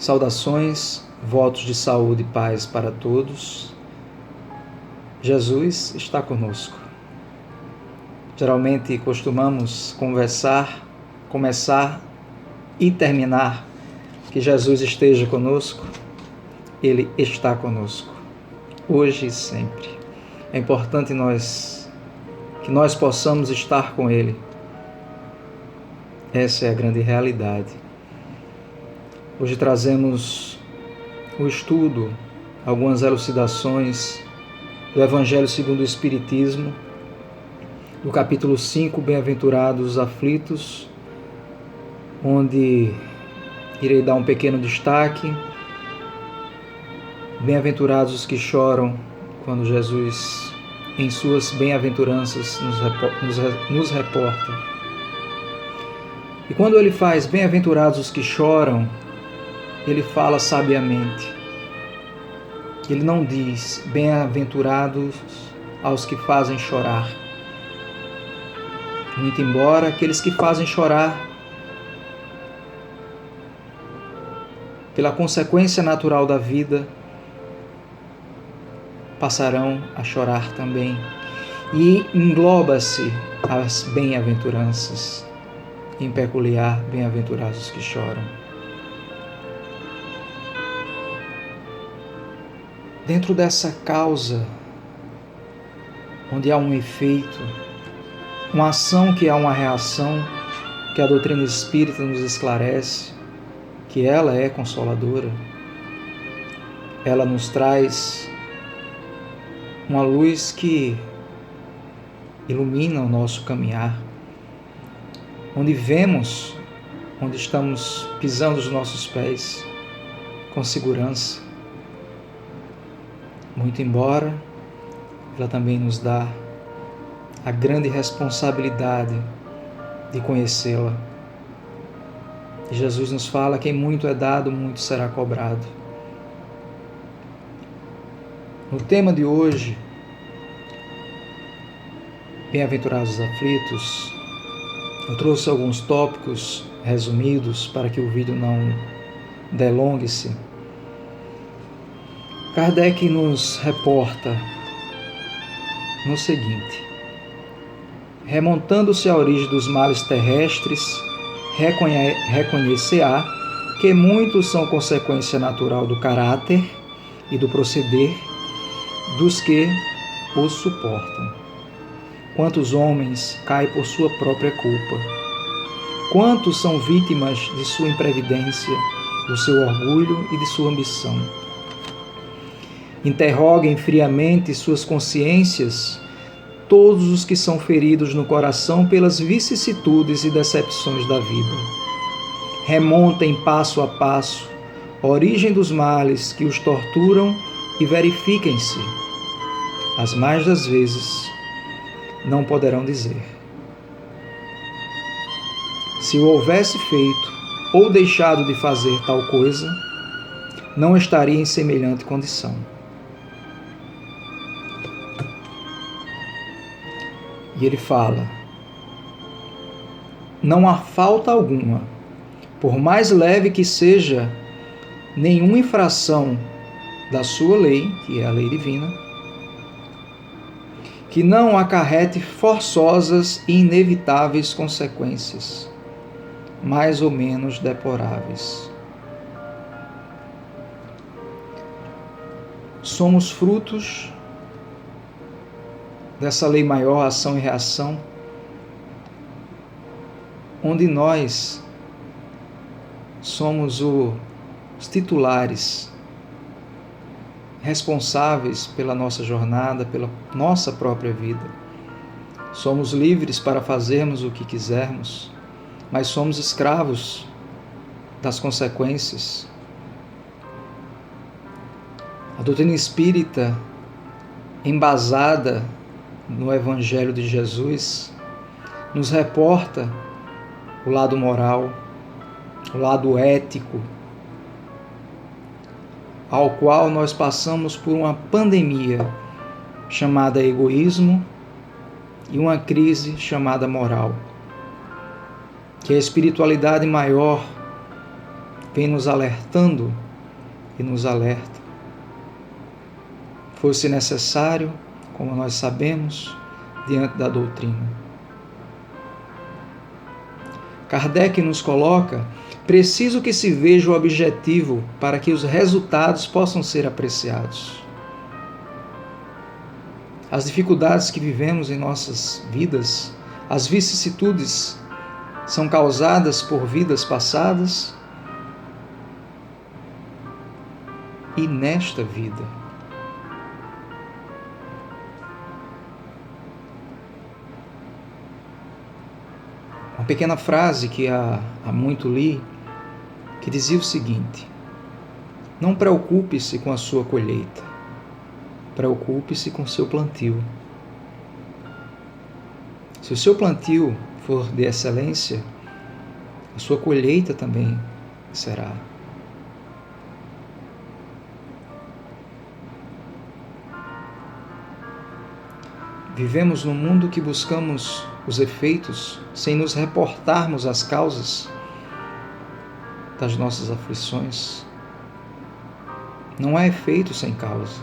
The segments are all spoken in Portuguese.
Saudações, votos de saúde e paz para todos. Jesus está conosco. Geralmente costumamos começar e terminar que Jesus esteja conosco. Ele está conosco, hoje e sempre. É importante que nós possamos estar com Ele. Essa é a grande realidade. Hoje trazemos o estudo, algumas elucidações do Evangelho segundo o Espiritismo, do capítulo 5, Bem-aventurados os aflitos, onde irei dar um pequeno destaque. Bem-aventurados os que choram, quando Jesus, em suas bem-aventuranças, nos reporta. E quando ele faz bem-aventurados os que choram, ele fala sabiamente. Ele não diz bem-aventurados aos que fazem chorar. Muito embora aqueles que fazem chorar, pela consequência natural da vida, passarão a chorar também. E engloba-se as bem-aventuranças, em peculiar, bem-aventurados os que choram. Dentro dessa causa, onde há um efeito, uma ação que há uma reação, que a doutrina espírita nos esclarece, que ela é consoladora, ela nos traz uma luz que ilumina o nosso caminhar, onde vemos, onde estamos pisando os nossos pés com segurança. Muito embora ela também nos dá a grande responsabilidade de conhecê-la. E Jesus nos fala: quem muito é dado, muito será cobrado. No tema de hoje, Bem-aventurados os aflitos, eu trouxe alguns tópicos resumidos para que o vídeo não delongue-se. Kardec nos reporta no seguinte: remontando-se à origem dos males terrestres, reconhecer-á que muitos são consequência natural do caráter e do proceder dos que os suportam. Quantos homens caem por sua própria culpa? Quantos são vítimas de sua imprevidência, do seu orgulho e de sua ambição? Interroguem friamente suas consciências todos os que são feridos no coração pelas vicissitudes e decepções da vida. Remontem passo a passo a origem dos males que os torturam e verifiquem-se. As mais das vezes não poderão dizer: se o houvesse feito ou deixado de fazer tal coisa, não estaria em semelhante condição. E ele fala: não há falta alguma, por mais leve que seja nenhuma infração da sua lei, que é a lei divina, que não acarrete forçosas e inevitáveis consequências, mais ou menos deploráveis. Somos frutos dessa lei maior, ação e reação, onde nós somos os titulares, responsáveis pela nossa jornada, pela nossa própria vida. Somos livres para fazermos o que quisermos, mas somos escravos das consequências. A doutrina espírita, embasada no Evangelho de Jesus, nos reporta o lado moral, o lado ético, ao qual nós passamos por uma pandemia chamada egoísmo e uma crise chamada moral. Que a espiritualidade maior vem nos alertando e nos alerta. Fosse necessário, como nós sabemos, diante da doutrina. Kardec nos coloca: preciso que se veja o objetivo para que os resultados possam ser apreciados. As dificuldades que vivemos em nossas vidas, as vicissitudes, são causadas por vidas passadas e nesta vida. Uma pequena frase que há muito li, que dizia o seguinte: não preocupe-se com a sua colheita, preocupe-se com o seu plantio. Se o seu plantio for de excelência, a sua colheita também será. Vivemos num mundo que buscamos os efeitos sem nos reportarmos às causas das nossas aflições. Não há efeito sem causa.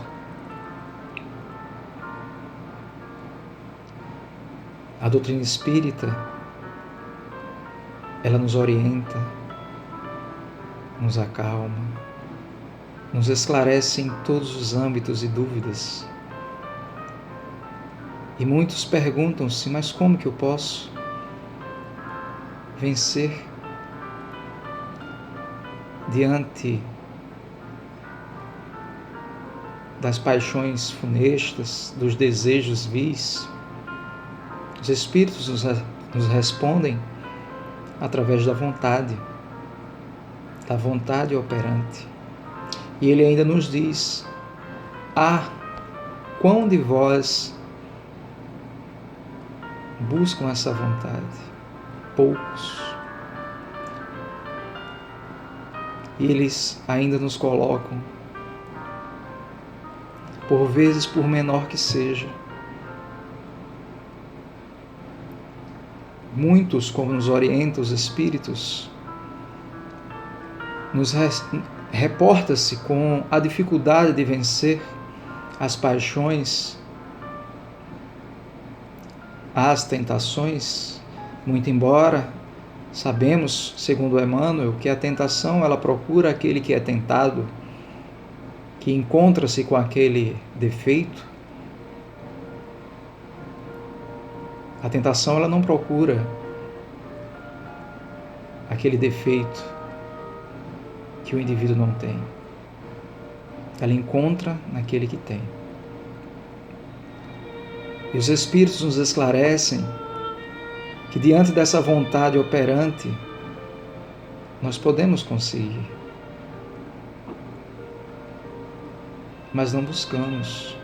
A doutrina espírita, ela nos orienta, nos acalma, nos esclarece em todos os âmbitos e dúvidas. E muitos perguntam-se: mas como que eu posso vencer diante das paixões funestas, dos desejos vis? Os Espíritos nos respondem através da vontade operante. E Ele ainda nos diz: quão de vós buscam essa vontade? Poucos. E eles ainda nos colocam, por vezes, por menor que seja. Muitos, como nos orientam os Espíritos, nos reporta-se com a dificuldade de vencer as paixões, as tentações, muito embora sabemos, segundo Emmanuel, que a tentação ela procura aquele que é tentado, que encontra-se com aquele defeito. A tentação ela não procura aquele defeito que o indivíduo não tem. Ela encontra naquele que tem. E os Espíritos nos esclarecem que diante dessa vontade operante, nós podemos conseguir. Mas não buscamos.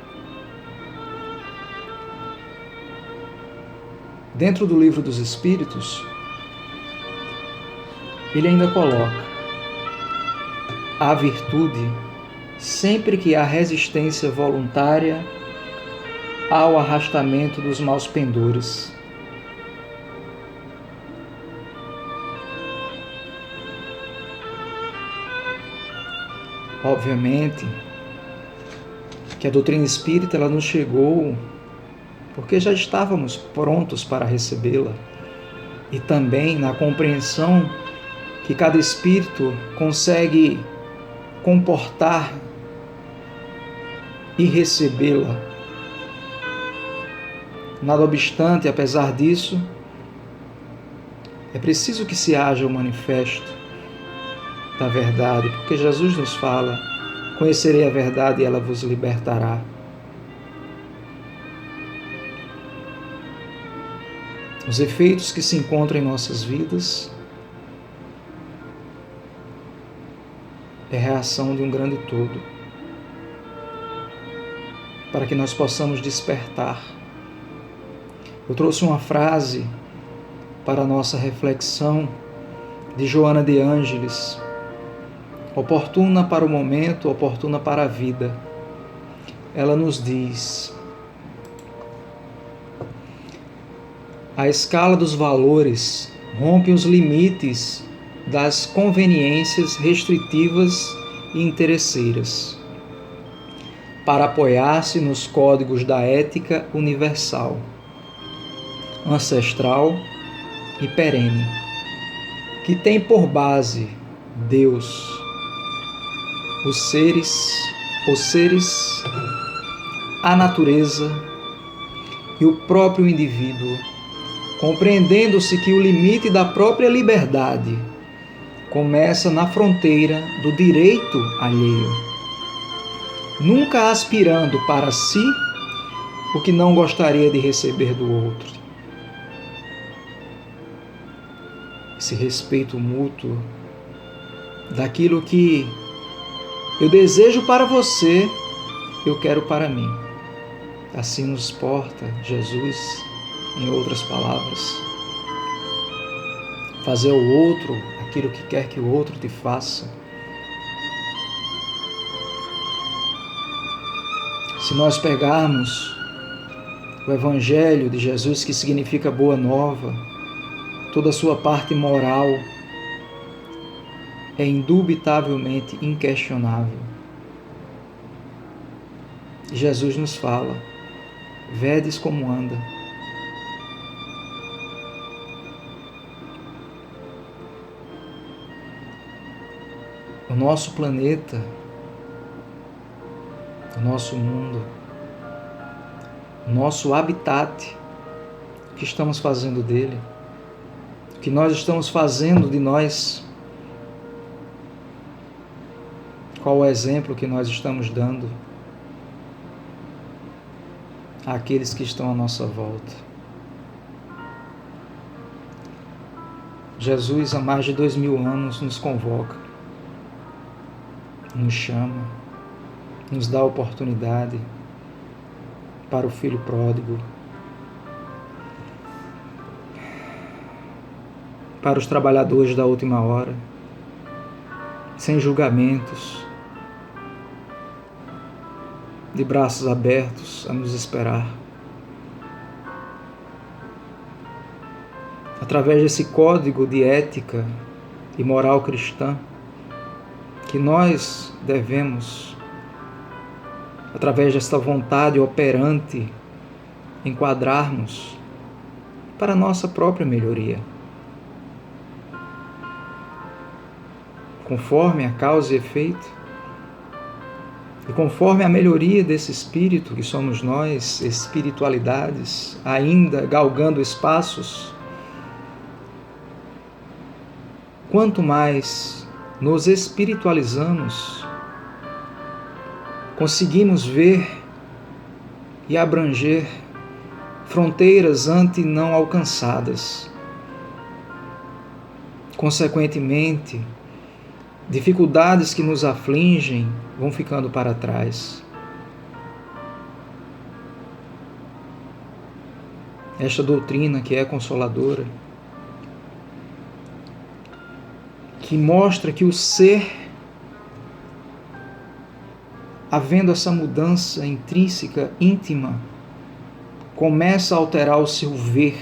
Dentro do Livro dos Espíritos, ele ainda coloca: a virtude, sempre que há resistência voluntária ao arrastamento dos maus pendores. Obviamente que a doutrina espírita ela nos chegou porque já estávamos prontos para recebê-la, e também na compreensão que cada espírito consegue comportar e recebê-la. Nada obstante, apesar disso, é preciso que se haja o manifesto da verdade, porque Jesus nos fala: conhecerei a verdade e ela vos libertará. Os efeitos que se encontram em nossas vidas é a reação de um grande todo, para que nós possamos despertar. Eu trouxe uma frase para a nossa reflexão de Joana de Ângeles: oportuna para o momento, oportuna para a vida. Ela nos diz: a escala dos valores rompe os limites das conveniências restritivas e interesseiras, para apoiar-se nos códigos da ética universal, ancestral e perene, que tem por base Deus, os seres, a natureza e o próprio indivíduo, compreendendo-se que o limite da própria liberdade começa na fronteira do direito alheio, nunca aspirando para si o que não gostaria de receber do outro. Esse respeito mútuo daquilo que eu desejo para você, eu quero para mim. Assim nos porta Jesus, em outras palavras. Fazer ao outro aquilo que quer que o outro te faça. Se nós pegarmos o Evangelho de Jesus, que significa boa nova, toda a sua parte moral é indubitavelmente inquestionável. Jesus nos fala: vedes como anda. O nosso planeta, o nosso mundo, o nosso habitat, o que estamos fazendo dele, o que nós estamos fazendo de nós, qual o exemplo que nós estamos dando àqueles que estão à nossa volta. Jesus, há mais de 2000 anos, nos convoca, nos chama, nos dá a oportunidade para o filho pródigo, para os trabalhadores da última hora, sem julgamentos, de braços abertos a nos esperar. Através desse código de ética e moral cristã, que nós devemos, através desta vontade operante, enquadrarmos para a nossa própria melhoria. Conforme a causa e efeito, e conforme a melhoria desse espírito que somos nós, espiritualidades, ainda galgando espaços, quanto mais nos espiritualizamos, conseguimos ver e abranger fronteiras antes não alcançadas. Consequentemente, dificuldades que nos afligem vão ficando para trás. Esta doutrina que é consoladora, que mostra que o ser, havendo essa mudança intrínseca, íntima, começa a alterar o seu ver.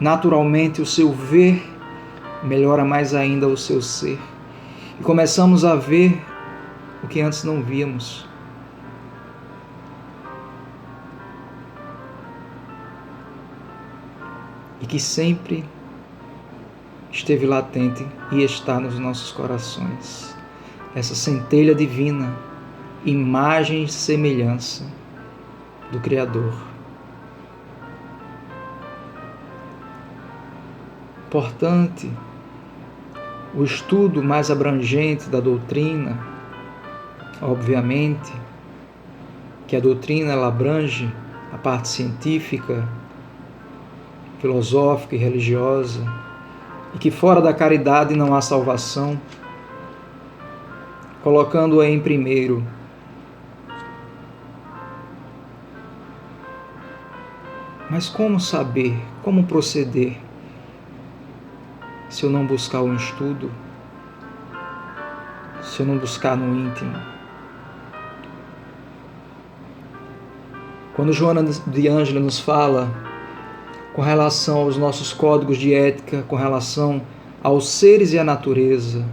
Naturalmente, o seu ver melhora mais ainda o seu ser. E começamos a ver o que antes não víamos. E que sempre esteve latente e está nos nossos corações. Essa centelha divina, imagem e semelhança do Criador. Importante o estudo mais abrangente da doutrina, obviamente, que a doutrina ela abrange a parte científica, filosófica e religiosa, e que fora da caridade não há salvação, colocando-a em primeiro. Mas como saber, como proceder, se eu não buscar o estudo, se eu não buscar no íntimo? Quando Joana de Ângela nos fala com relação aos nossos códigos de ética, com relação aos seres e à natureza.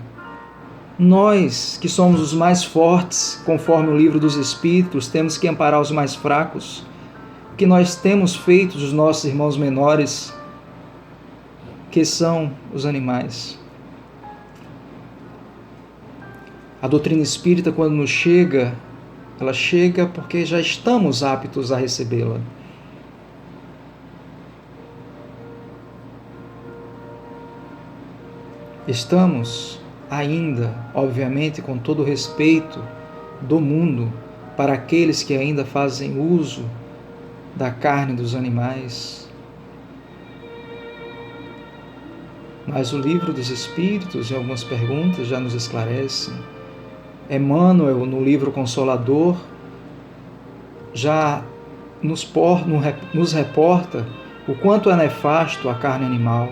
Nós, que somos os mais fortes, conforme o livro dos Espíritos, temos que amparar os mais fracos. O que nós temos feito dos nossos irmãos menores, que são os animais. A doutrina espírita, quando nos chega, ela chega porque já estamos aptos a recebê-la. Estamos ainda, obviamente, com todo o respeito do mundo para aqueles que ainda fazem uso da carne dos animais. Mas o livro dos Espíritos, em algumas perguntas, já nos esclarece. Emmanuel, no livro Consolador, já nos reporta o quanto é nefasto a carne animal.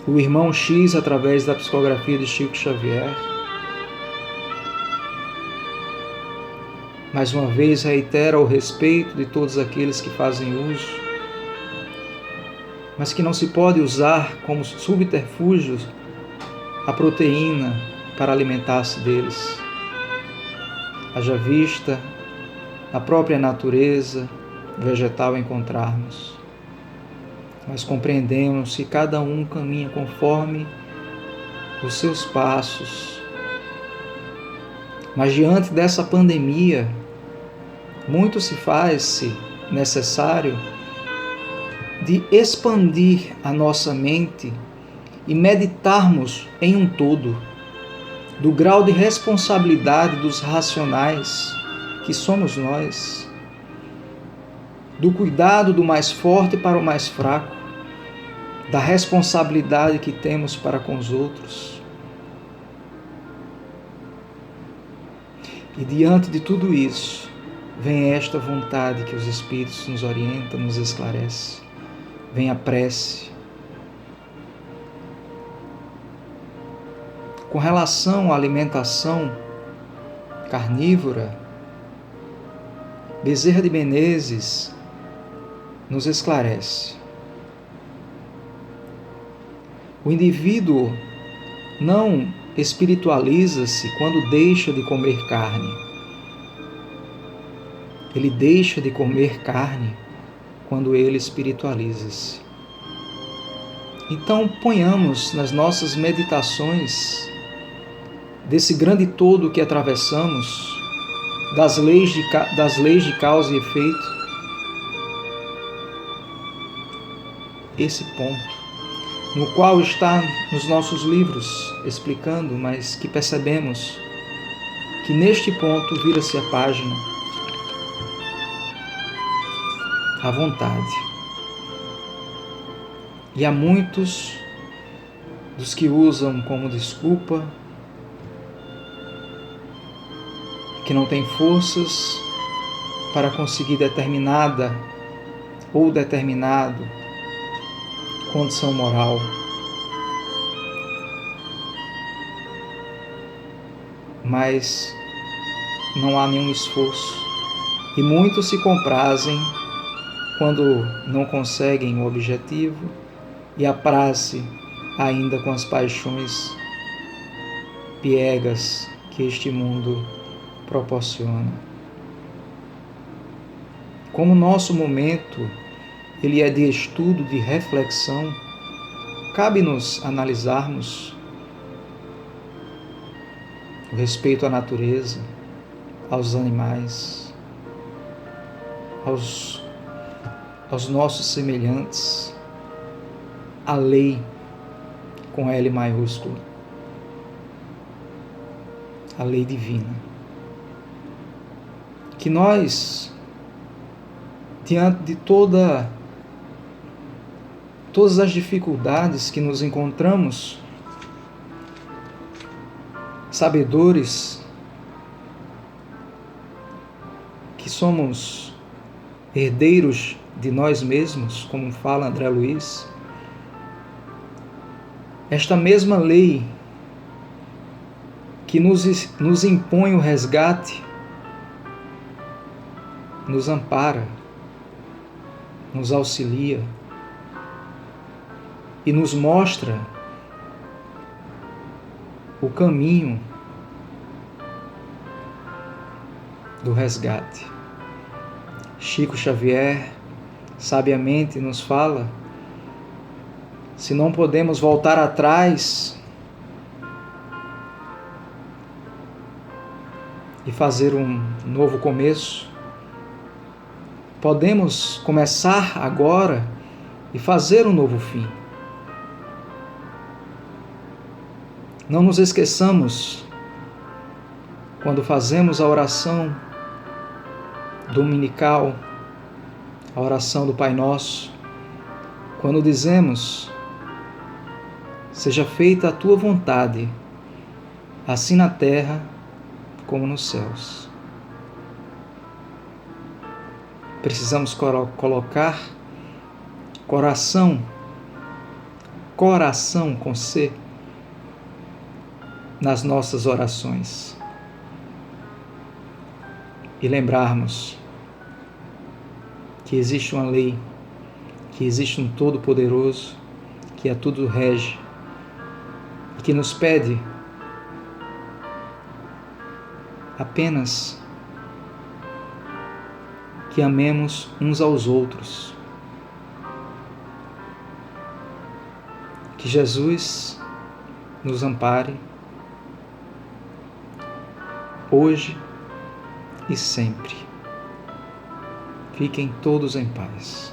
O irmão X, através da psicografia de Chico Xavier, mais uma vez reitera o respeito de todos aqueles que fazem uso, mas que não se pode usar como subterfúgio a proteína para alimentar-se deles. Haja vista na própria natureza vegetal encontrarmos. Mas compreendemos que cada um caminha conforme os seus passos. Mas diante dessa pandemia, muito se faz necessário de expandir a nossa mente e meditarmos em um todo, do grau de responsabilidade dos racionais que somos nós, do cuidado do mais forte para o mais fraco, da responsabilidade que temos para com os outros. E diante de tudo isso, vem esta vontade que os Espíritos nos orientam, nos esclarece. Vem a prece. Com relação à alimentação carnívora, Bezerra de Menezes nos esclarece. O indivíduo não espiritualiza-se quando deixa de comer carne. Ele deixa de comer carne quando ele espiritualiza-se. Então, ponhamos nas nossas meditações desse grande todo que atravessamos, das leis de causa e efeito, esse ponto, no qual está nos nossos livros explicando, mas que percebemos que neste ponto vira-se a página, à vontade. E há muitos dos que usam como desculpa que não têm forças para conseguir determinada ou determinado condição moral. Mas não há nenhum esforço. E muitos se comprazem quando não conseguem o objetivo e apraz-se ainda com as paixões piegas que este mundo proporciona. Como o nosso momento ele é de estudo, de reflexão, cabe-nos analisarmos o respeito à natureza, aos animais, aos nossos semelhantes, a lei com L maiúsculo, a lei divina. Que nós, diante de todas as dificuldades que nos encontramos, sabedores que somos herdeiros de nós mesmos, como fala André Luiz, esta mesma lei que nos impõe o resgate, nos ampara, nos auxilia e nos mostra o caminho do resgate. Chico Xavier sabiamente nos fala: se não podemos voltar atrás e fazer um novo começo, podemos começar agora e fazer um novo fim. Não nos esqueçamos, quando fazemos a oração dominical, a oração do Pai Nosso, quando dizemos: seja feita a tua vontade, assim na terra como nos céus. Precisamos colocar coração com C, nas nossas orações e lembrarmos que existe uma lei, que existe um Todo-Poderoso, que a tudo rege e que nos pede apenas que amemos uns aos outros. Que Jesus nos ampare hoje e sempre. Fiquem todos em paz.